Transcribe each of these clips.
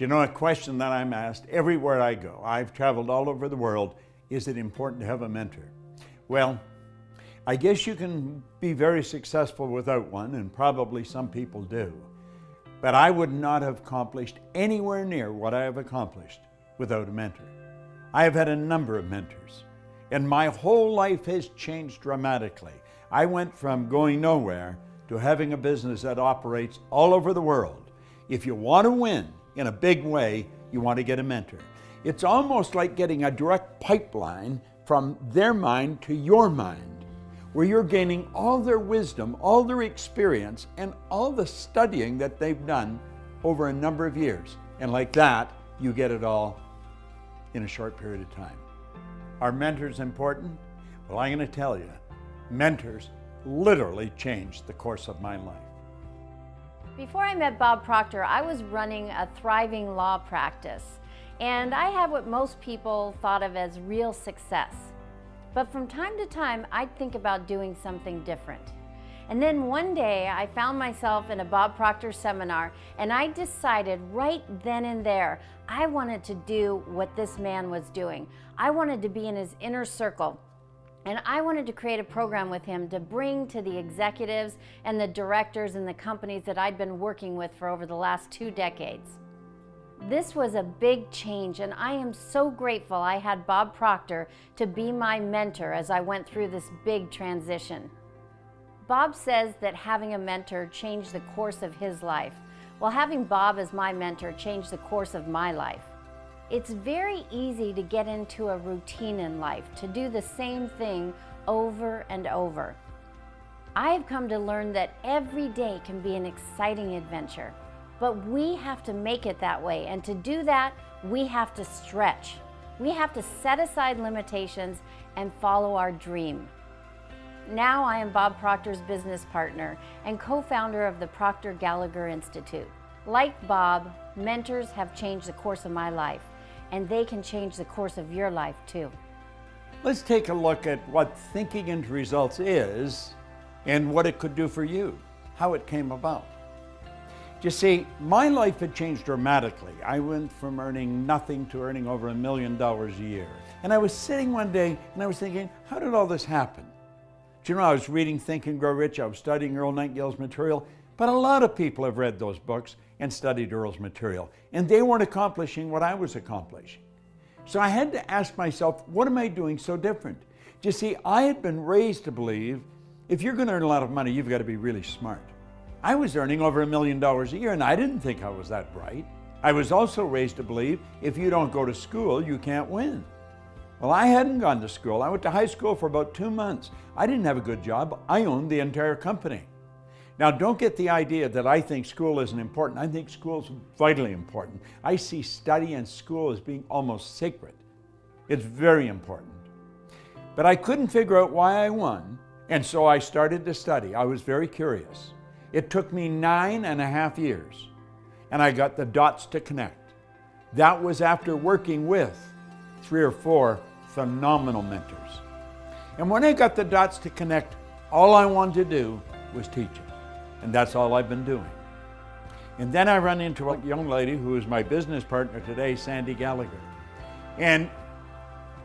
Do you know a question that I'm asked everywhere I go? I've traveled all over the world. Is it important to have a mentor? Well, I guess you can be very successful without one, and probably some people do. But I would not have accomplished anywhere near what I have accomplished without a mentor. I have had a number of mentors, and my whole life has changed dramatically. I went from going nowhere to having a business that operates all over the world. If you want to win in a big way, you want to get a mentor. It's almost like getting a direct pipeline from their mind to your mind, where you're gaining all their wisdom, all their experience, and all the studying that they've done over a number of years. And like that, you get it all in a short period of time. Are mentors important? Well, I'm going to tell you, mentors literally changed the course of my life. Before I met Bob Proctor, I was running a thriving law practice, and I had what most people thought of as real success. But from time to time, I'd think about doing something different. And then one day, I found myself in a Bob Proctor seminar, and I decided right then and there, I wanted to do what this man was doing. I wanted to be in his inner circle. And I wanted to create a program with him to bring to the executives and the directors in the companies that I'd been working with for over the last 2 decades. This was a big change, and I am so grateful I had Bob Proctor to be my mentor as I went through this big transition. Bob says that having a mentor changed the course of his life. Well, having Bob as my mentor changed the course of my life. It's very easy to get into a routine in life, to do the same thing over and over. I have come to learn that every day can be an exciting adventure, but we have to make it that way, and to do that, we have to stretch. We have to set aside limitations and follow our dream. Now I am Bob Proctor's business partner and co-founder of the Proctor Gallagher Institute. Like Bob, mentors have changed the course of my life, and they can change the course of your life too. Let's take a look at what thinking into results is and what it could do for you, how it came about. You see, my life had changed dramatically. I went from earning nothing to earning over $1 million a year. And I was sitting one day and I was thinking, how did all this happen? Do you know, I was reading Think and Grow Rich, I was studying Earl Nightingale's material, but a lot of people have read those books and studied Earl's material, and they weren't accomplishing what I was accomplishing. So I had to ask myself, what am I doing so different? You see, I had been raised to believe if you're going to earn a lot of money, you've got to be really smart. I was earning over $1 million a year, and I didn't think I was that bright. I was also raised to believe if you don't go to school, you can't win. Well, I hadn't gone to school. I went to high school for about 2 months. I didn't have a good job. I owned the entire company. Now, don't get the idea that I think school isn't important. I think school is vitally important. I see study and school as being almost sacred. It's very important. But I couldn't figure out why I won, and so I started to study. I was very curious. It took me 9.5 years, and I got the dots to connect. That was after working with 3 or 4 phenomenal mentors. And when I got the dots to connect, all I wanted to do was teach it. And that's all I've been doing. And then I run into a young lady who is my business partner today, Sandy Gallagher. And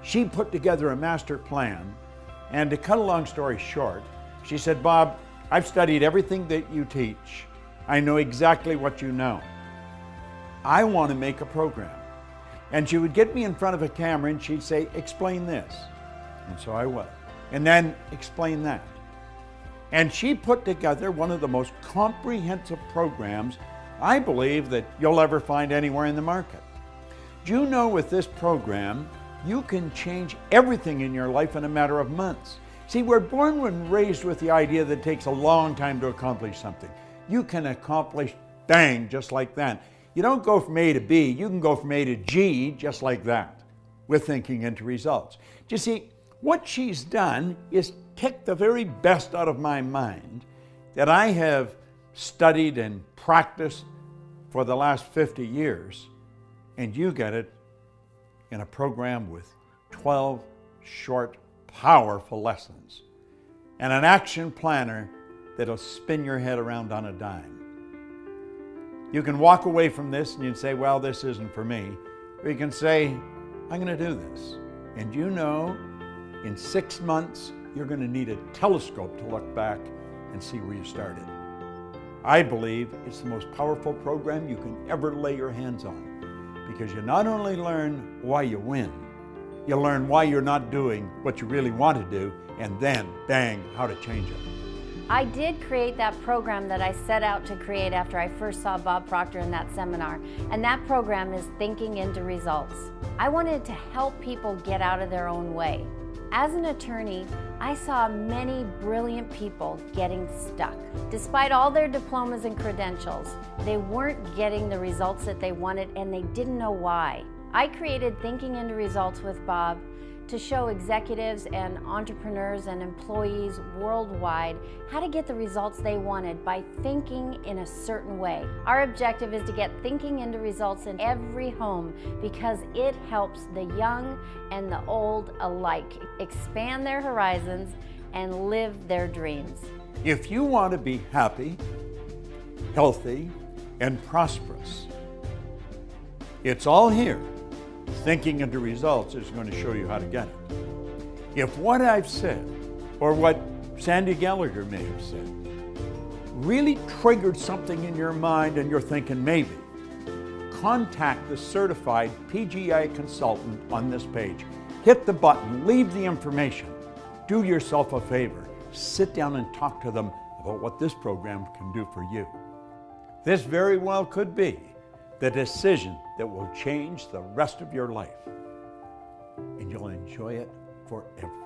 she put together a master plan. And to cut a long story short, she said, Bob, I've studied everything that you teach. I know exactly what you know. I want to make a program. And she would get me in front of a camera and she'd say, explain this. And so I would. And then explain that. And she put together one of the most comprehensive programs I believe that you'll ever find anywhere in the market. Do you know with this program, you can change everything in your life in a matter of months. See, we're born and raised with the idea that it takes a long time to accomplish something. You can accomplish, bang, just like that. You don't go from A to B, you can go from A to G just like that with thinking into results. Do you see, what she's done is pick the very best out of my mind that I have studied and practiced for the last 50 years, and you get it in a program with 12 short, powerful lessons and an action planner that'll spin your head around on a dime. You can walk away from this and you'd say, well, this isn't for me. Or you can say, I'm going to do this. And you know, in 6 months, you're going to need a telescope to look back and see where you started. I believe it's the most powerful program you can ever lay your hands on, because you not only learn why you win, you learn why you're not doing what you really want to do, and then, bang, how to change it. I did create that program that I set out to create after I first saw Bob Proctor in that seminar, and that program is Thinking into Results. I wanted to help people get out of their own way. As an attorney, I saw many brilliant people getting stuck. Despite all their diplomas and credentials, they weren't getting the results that they wanted, and they didn't know why. I created Thinking into Results with Bob to show executives and entrepreneurs and employees worldwide how to get the results they wanted by thinking in a certain way. Our objective is to get thinking into results in every home, because it helps the young and the old alike expand their horizons and live their dreams. If you want to be happy, healthy, and prosperous, it's all here. Thinking into Results is going to show you how to get it. If what I've said, or what Sandy Gallagher may have said, really triggered something in your mind and you're thinking maybe, contact the certified PGI consultant on this page. Hit the button, leave the information. Do yourself a favor. Sit down and talk to them about what this program can do for you. This very well could be the decision that will change the rest of your life, and you'll enjoy it forever.